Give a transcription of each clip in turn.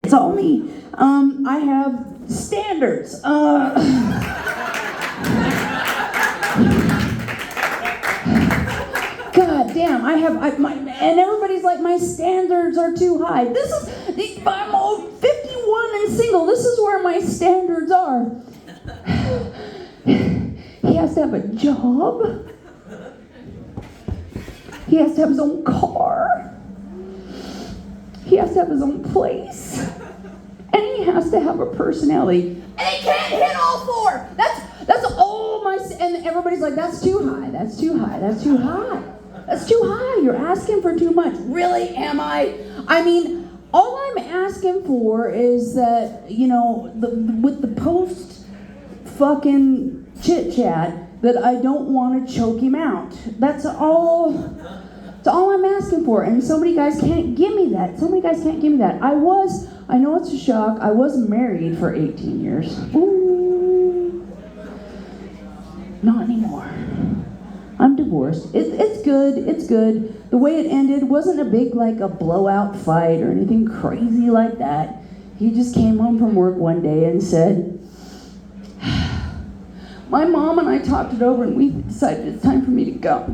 It's all me. I have standards. God damn, and everybody's like, my standards are too high. I'm old, 51 and single. This is where my standards are. He has to have a job. He has to have his own car. He has to have his own place. And he has to have a personality. And he can't hit all four. That's all my... And everybody's like, that's too high. That's too high. That's too high. That's too high. You're asking for too much. Really, am I? I mean, all I'm asking for is that, with the post-fucking chit-chat, that I don't want to choke him out. That's all I'm asking for. And so many guys can't give me that. I know it's a shock, I was married for 18 years. Ooh. Not anymore. I'm divorced. It's good. The way it ended wasn't a big, a blowout fight or anything crazy like that. He just came home from work one day and said, my mom and I talked it over and we decided it's time for me to go.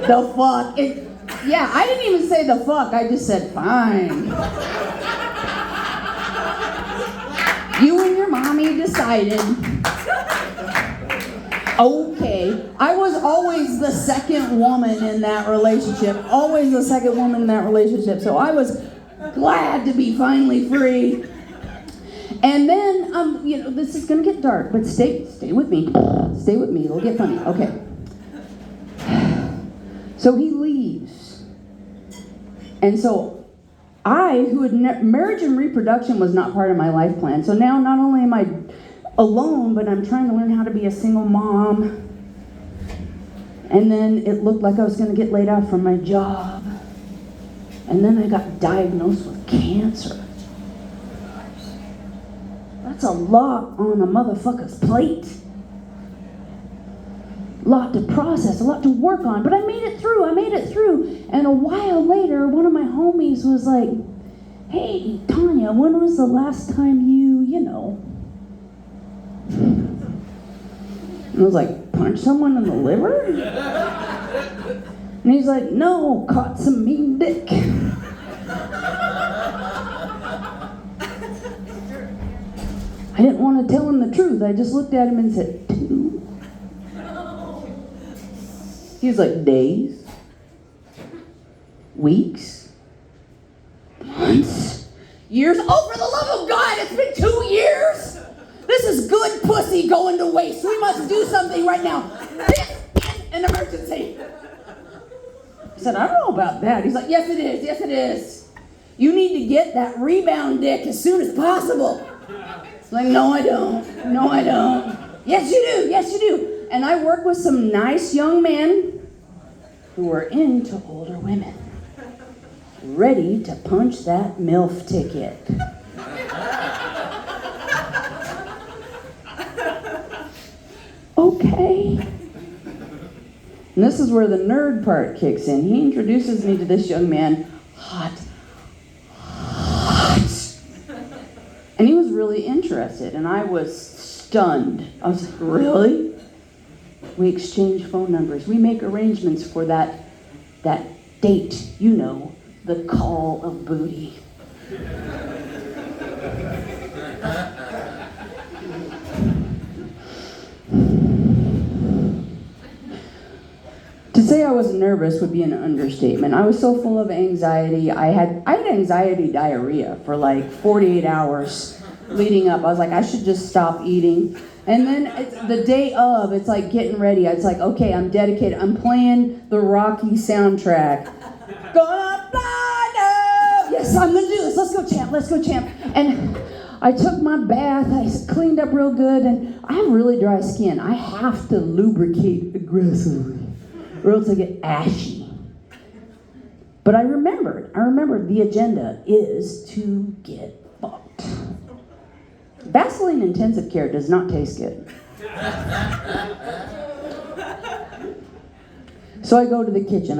The fuck? Yeah, I didn't even say the fuck, I just said fine. You and your mommy decided. Okay. I was always the second woman in that relationship. So I was glad to be finally free. And then, this is going to get dark, but stay with me. Stay with me. It'll get funny. Okay. So he leaves. And so who had marriage and reproduction was not part of my life plan. So now not only am I alone, but I'm trying to learn how to be a single mom. And then it looked like I was going to get laid off from my job. And then I got diagnosed with cancer. That's a lot on a motherfucker's plate. A lot to process, a lot to work on, but I made it through. And a while later, one of my homies was like, hey, Tanya, when was the last time you And I was like, punch someone in the liver? And he's like, no, caught some mean dick. I didn't want to tell him the truth. I just looked at him and said, 2. He was like, days, weeks, months, years. Oh, for the love of God, it's been 2 years. This is good pussy going to waste. We must do something right now. This is an emergency. I said, I don't know about that. He's like, yes, it is. You need to get that rebound dick as soon as possible. It's like, no, I don't. Yes, you do. And I work with some nice young men who are into older women, ready to punch that MILF ticket. Okay. And this is where the nerd part kicks in. He introduces me to this young man, hot. And he was really interested, and I was stunned. I was like, really? We exchange phone numbers. We make arrangements for that date, the call of booty. To say I was nervous would be an understatement. I was so full of anxiety. I had anxiety diarrhea for 48 hours leading up. I was like, I should just stop eating. And then it's the day of, it's like getting ready. It's like, okay, I'm dedicated. I'm playing the Rocky soundtrack. Gonna fly now. Yes, I'm gonna do this. Let's go, champ. And I took my bath. I cleaned up real good. And I have really dry skin. I have to lubricate aggressively, or else I get ashy. But I remembered the agenda is to get fucked. Vaseline intensive care does not taste good. So I go to the kitchen.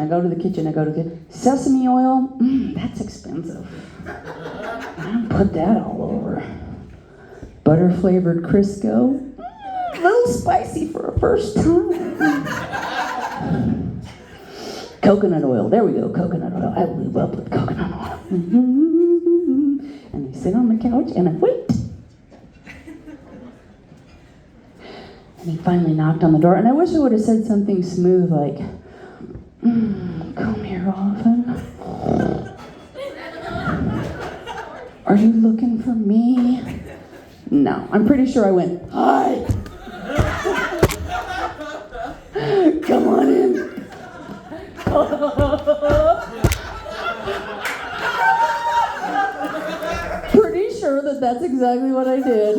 Sesame oil, that's expensive. I don't put that all over. Butter flavored Crisco, a little spicy for a first time. Coconut oil, there we go, coconut oil. I blew up with coconut oil. And I sit on the couch and I wait. And he finally knocked on the door, and I wish I would have said something smooth like, come here often. Are you looking for me? No, I'm pretty sure I went, hi. Come on in. Pretty sure that's exactly what I did.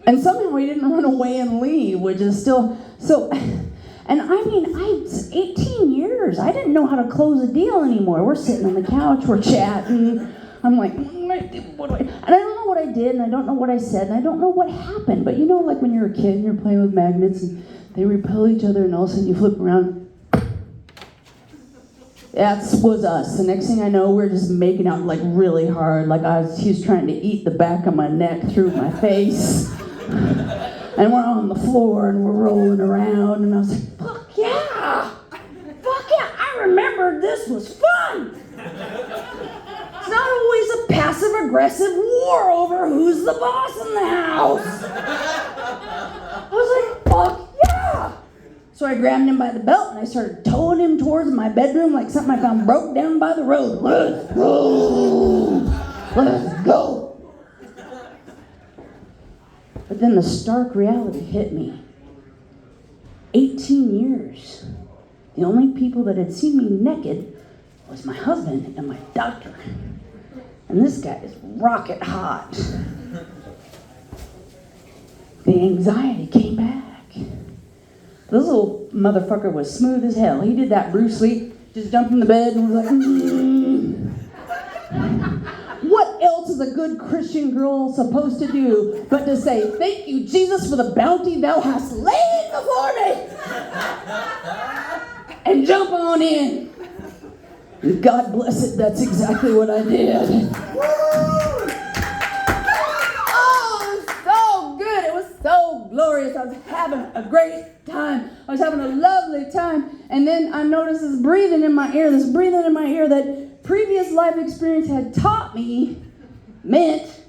And somehow he didn't run away and leave, which is still, so, and I mean, 18 years, I didn't know how to close a deal anymore. We're sitting on the couch, we're chatting. I'm like, and I don't know what I did, and I don't know what I said, and I don't know what happened. But you know, like when you're a kid and you're playing with magnets and they repel each other, and all of a sudden you flip around. That was us. The next thing I know, we're just making out like really hard, like he was trying to eat the back of my neck through my face. And we're on the floor and we're rolling around, and I was like, fuck yeah! I remembered this was fun! It's not always a passive-aggressive war over who's the boss in the house. I was like, fuck yeah! So I grabbed him by the belt and I started towing him towards my bedroom like something I found broke down by the road. Let's go! But then the stark reality hit me. 18 years. The only people that had seen me naked was my husband and my doctor. And this guy is rocket hot. The anxiety came back. This little motherfucker was smooth as hell. He did that Bruce Lee, just jumped in the bed and was like, What else is a good Christian girl supposed to do but to say, thank you, Jesus, for the bounty thou hast laid before me? And jump on in. And God bless it, that's exactly what I did. Oh, it was so good. It was so glorious. I was having a great time. I was having a lovely time. And then I noticed this breathing in my ear that previous life experience had taught me meant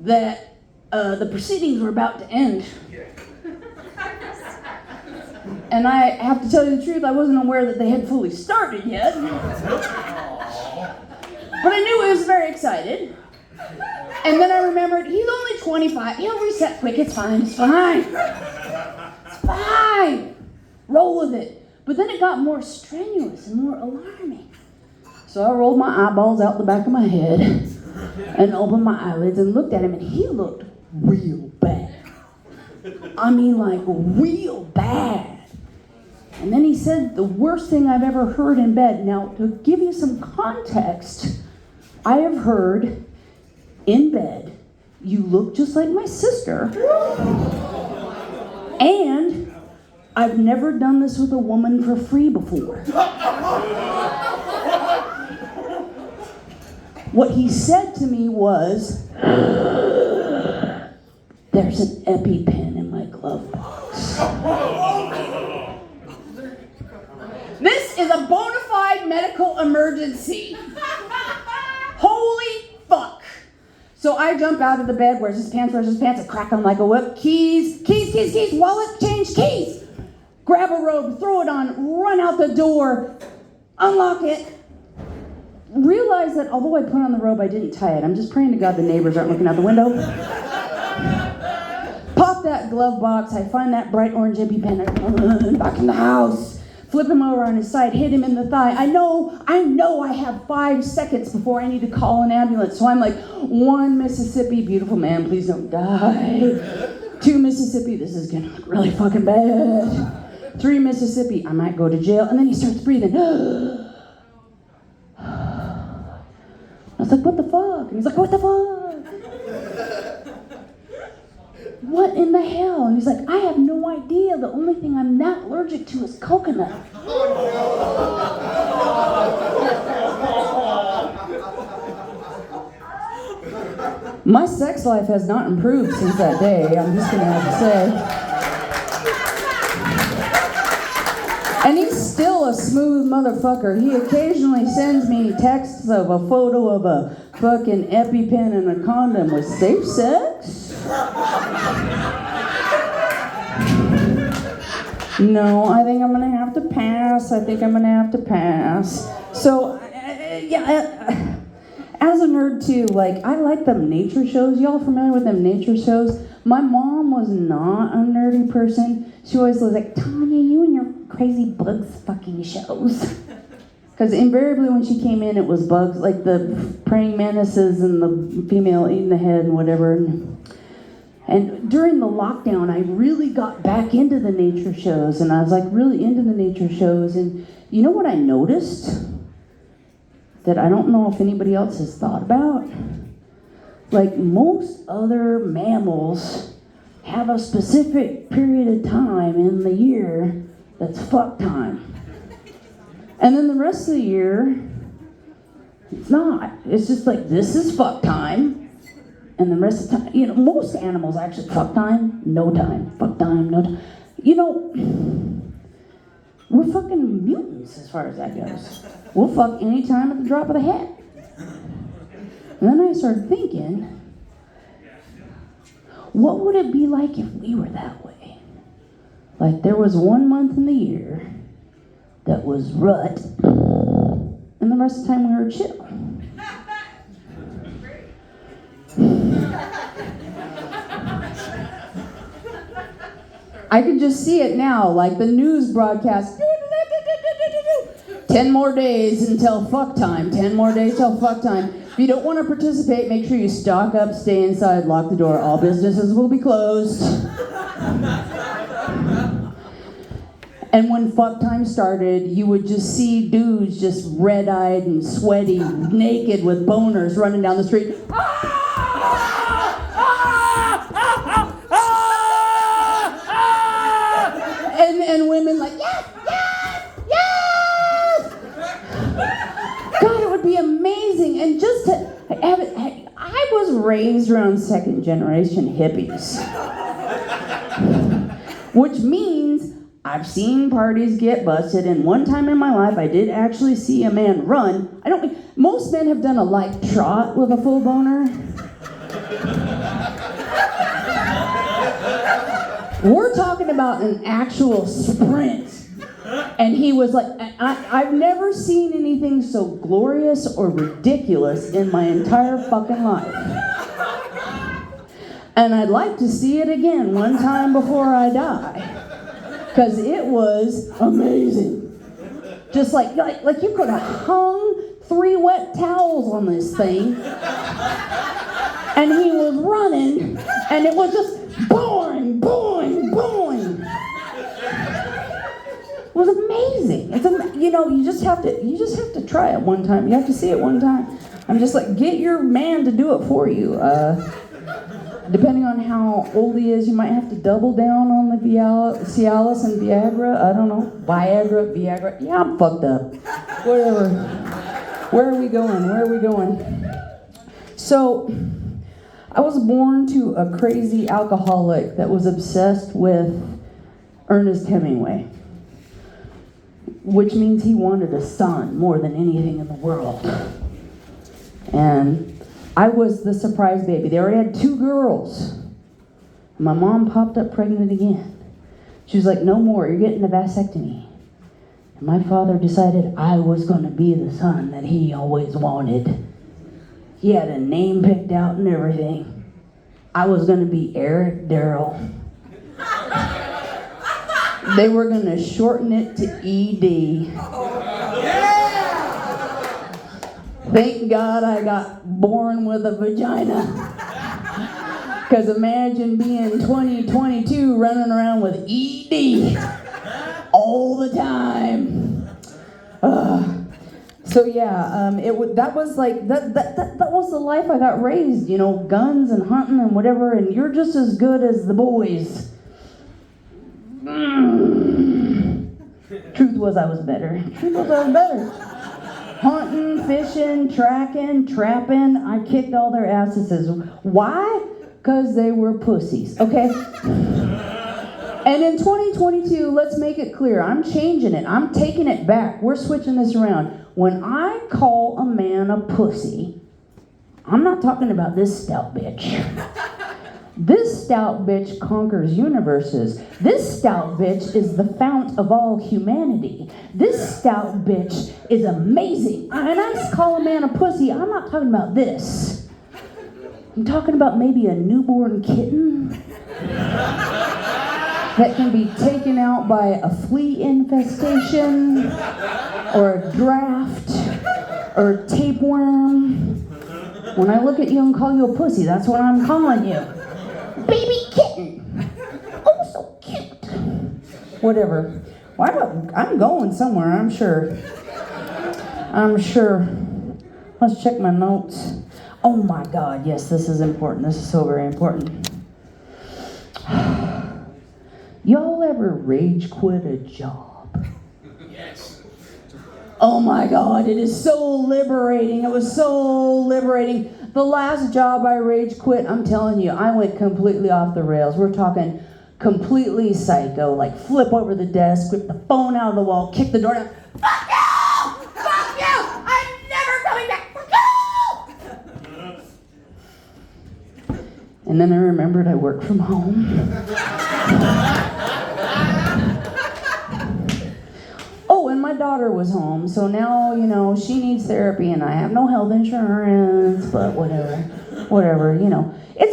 that the proceedings were about to end. And I have to tell you the truth, I wasn't aware that they had fully started yet. But I knew I was very excited. And then I remembered, he's only 25. He'll reset quick. It's fine. It's fine. Roll with it. But then it got more strenuous and more alarming. So I rolled my eyeballs out the back of my head and opened my eyelids and looked at him, and he looked real bad. I mean, like real bad. And then he said the worst thing I've ever heard in bed. Now, to give you some context, I have heard in bed, you look just like my sister. And I've never done this with a woman for free before. What he said to me was, there's an EpiPen in my glove box. This is a bona fide medical emergency. Holy fuck. So I jump out of the bed, where's his pants, I crack them like a whip. Keys, wallet, change, keys. Grab a robe, throw it on, run out the door, unlock it. Realize that although I put on the robe, I didn't tie it. I'm just praying to God the neighbors aren't looking out the window. Pop that glove box, I find that bright orange EpiPen, I run back in the house. Flip him over on his side, hit him in the thigh. I know I have 5 seconds before I need to call an ambulance. So I'm like, 1 Mississippi, beautiful man, please don't die. 2 Mississippi, this is gonna look really fucking bad. 3 Mississippi, I might go to jail. And then he starts breathing. I was like, what the fuck? And he's like, what the fuck? what in the hell? And he's like, I have no idea. The only thing I'm not allergic to is coconut. My sex life has not improved since that day, I'm just going to have to say. And he's still a smooth motherfucker. He occasionally sends me texts of a photo of a fucking EpiPen and a condom with safe sex. No, I think I'm going to have to pass. So, as a nerd too, like, I like them nature shows. Y'all familiar with them nature shows? My mom was not a nerdy person. She always was like, Tanya, you and your crazy bugs fucking shows. Because invariably when she came in, it was bugs, like the praying mantises and the female eating the head and whatever. And during the lockdown, I really got back into the nature shows, and I was like really into the nature shows. And you know what I noticed? That I don't know if anybody else has thought about? Like, most other mammals have a specific period of time in the year that's fuck time. And then the rest of the year, it's not. It's just like, this is fuck time. And the rest of the time, you know, most animals actually fuck time, no time. Fuck time, no time. You know, we're fucking mutants as far as that goes. We'll fuck any time at the drop of the hat. And then I started thinking, what would it be like if we were that way? Like, there was 1 month in the year that was rut, and the rest of the time we were chill. I can just see it now, like the news broadcast. 10 more days until fuck time. 10 more days till fuck time. If you don't want to participate, make sure you stock up, stay inside, lock the door. All businesses will be closed. And when fuck time started, you would just see dudes just red-eyed and sweaty, naked with boners running down the street. And women like, yes, yes, yes! God, it would be amazing. And just to have it, I was raised around second generation hippies. Which means I've seen parties get busted, and one time in my life I did actually see a man run. Most men have done a light trot with a full boner. We're talking about an actual sprint. And he was like, I've never seen anything so glorious or ridiculous in my entire fucking life. And I'd like to see it again one time before I die. Because it was amazing. Just like you could have hung 3 wet towels on this thing. And he was running, and it was just boing, boing, boing. It was amazing. You just have to try it one time. You have to see it one time. I'm just like, get your man to do it for you. Depending on how old he is, you might have to double down on the Cialis and Viagra. I don't know. Viagra. Yeah, I'm fucked up. Whatever. Where are we going? So, I was born to a crazy alcoholic that was obsessed with Ernest Hemingway. Which means he wanted a son more than anything in the world. And I was the surprise baby. They already had 2 girls. My mom popped up pregnant again. She was like, no more, you're getting a vasectomy. And my father decided I was going to be the son that he always wanted. He had a name picked out and everything. I was going to be Eric Darrell. They were going to shorten it to ED. Thank God I got born with a vagina. Because imagine being 22 running around with ED all the time. So So yeah, that was like that was the life I got raised, guns and hunting and whatever, and you're just as good as the boys. Truth was I was better. Hunting, fishing, tracking, trapping, I kicked all their asses. Why? Because they were pussies, okay? And in 2022, let's make it clear, I'm changing it. I'm taking it back. We're switching this around. When I call a man a pussy, I'm not talking about this stout bitch. This stout bitch conquers universes. This stout bitch is the fount of all humanity. This stout bitch is amazing. And I call a man a pussy, I'm not talking about this. I'm talking about maybe a newborn kitten that can be taken out by a flea infestation, or a draft, or a tapeworm. When I look at you and call you a pussy, that's what I'm calling you. Baby kitten. Oh, so cute. Whatever. Well, I'm going somewhere, I'm sure. Let's check my notes. Oh my God, yes, this is important. This is so very important. Y'all ever rage quit a job? Yes. Oh my God, it is so liberating. It was so liberating. The last job I rage quit, I'm telling you, I went completely off the rails. We're talking completely psycho, like flip over the desk, rip the phone out of the wall, kick the door down. Fuck you! Fuck you! I'm never coming back! Fuck you! And then I remembered I work from home. Oh, and my daughter was home, so now, she needs therapy and I have no health insurance, but whatever, It's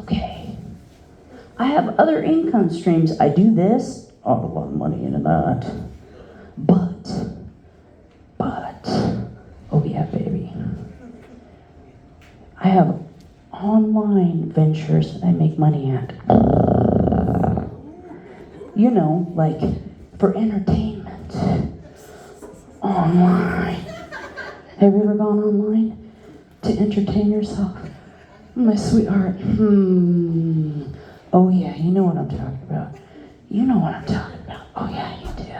okay. I have other income streams. I do this, a lot of money into that. But, oh yeah, baby. I have online ventures that I make money at. Like for entertainment. Online. Have you ever gone online to entertain yourself? My sweetheart. Oh yeah, you know what I'm talking about. Oh yeah, you do.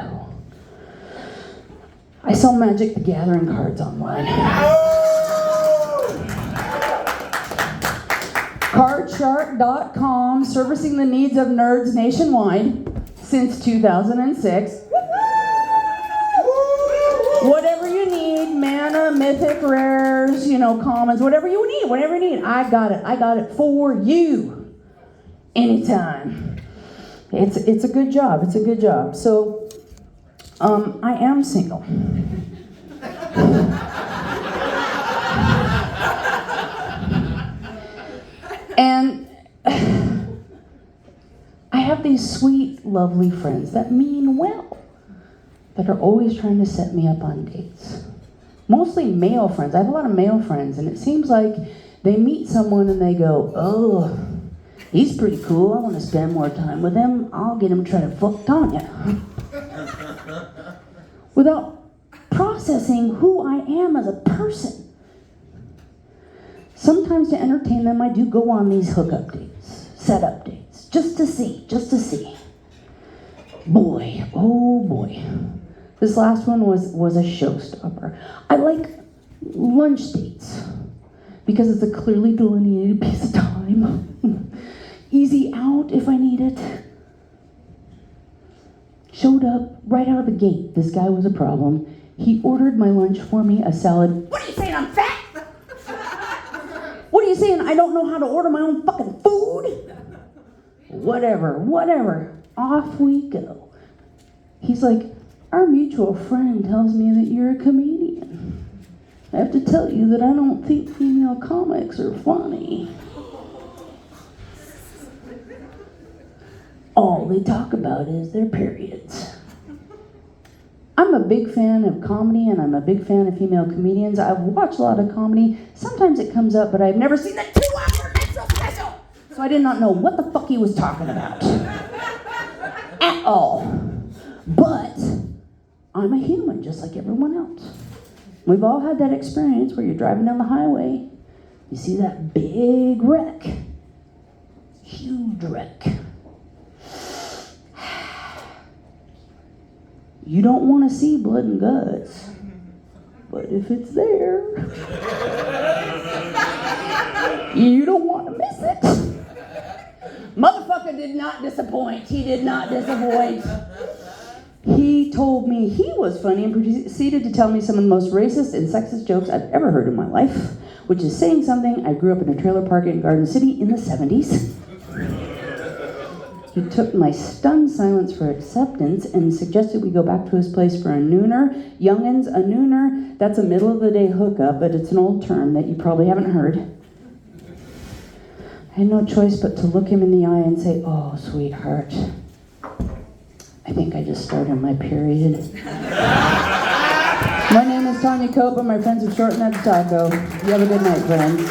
I sell Magic the Gathering cards online. Cardshark.com, servicing the needs of nerds nationwide since 2006. Whatever you need, mana, mythic, rares, commons, whatever you need, I got it for you. Anytime. It's a good job, So, I am single. And I have these sweet, lovely friends that mean well, that are always trying to set me up on dates. Mostly male friends. I have a lot of male friends, and it seems like they meet someone and they go, oh, he's pretty cool. I want to spend more time with him. I'll get him to try to fuck Tanya. Without processing who I am as a person. Sometimes to entertain them, I do go on these hookup dates, setup dates, just to see. Boy, oh boy. This last one was a showstopper. I like lunch dates because it's a clearly delineated piece of time. Easy out if I need it. Showed up right out of the gate. This guy was a problem. He ordered my lunch for me, a salad. What are you saying, I'm fat? What are you saying, I don't know how to order my own fucking food? Whatever. Off we go. He's like, our mutual friend tells me that you're a comedian. I have to tell you that I don't think female comics are funny. All they talk about is their periods. I'm a big fan of comedy, and I'm a big fan of female comedians. I've watched a lot of comedy. Sometimes it comes up, but I've never seen the 2-hour Metro special. So I did not know what the fuck he was talking about. At all. But I'm a human just like everyone else. We've all had that experience where you're driving down the highway, you see that big wreck, huge wreck. You don't want to see blood and guts, but if it's there, you don't want to miss it. Motherfucker did not disappoint. He did not disappoint. He told me he was funny and proceeded to tell me some of the most racist and sexist jokes I've ever heard in my life, which is saying something. I grew up in a trailer park in Garden City in the 70s. He took my stunned silence for acceptance and suggested we go back to his place for a nooner. Youngins, a nooner, that's a middle of the day hookup, but it's an old term that you probably haven't heard. I had no choice but to look him in the eye and say, "Oh, sweetheart, I think I just started my period." My name is Tanya Cope, and my friends have shortened that to Taco. You have a good night, friends.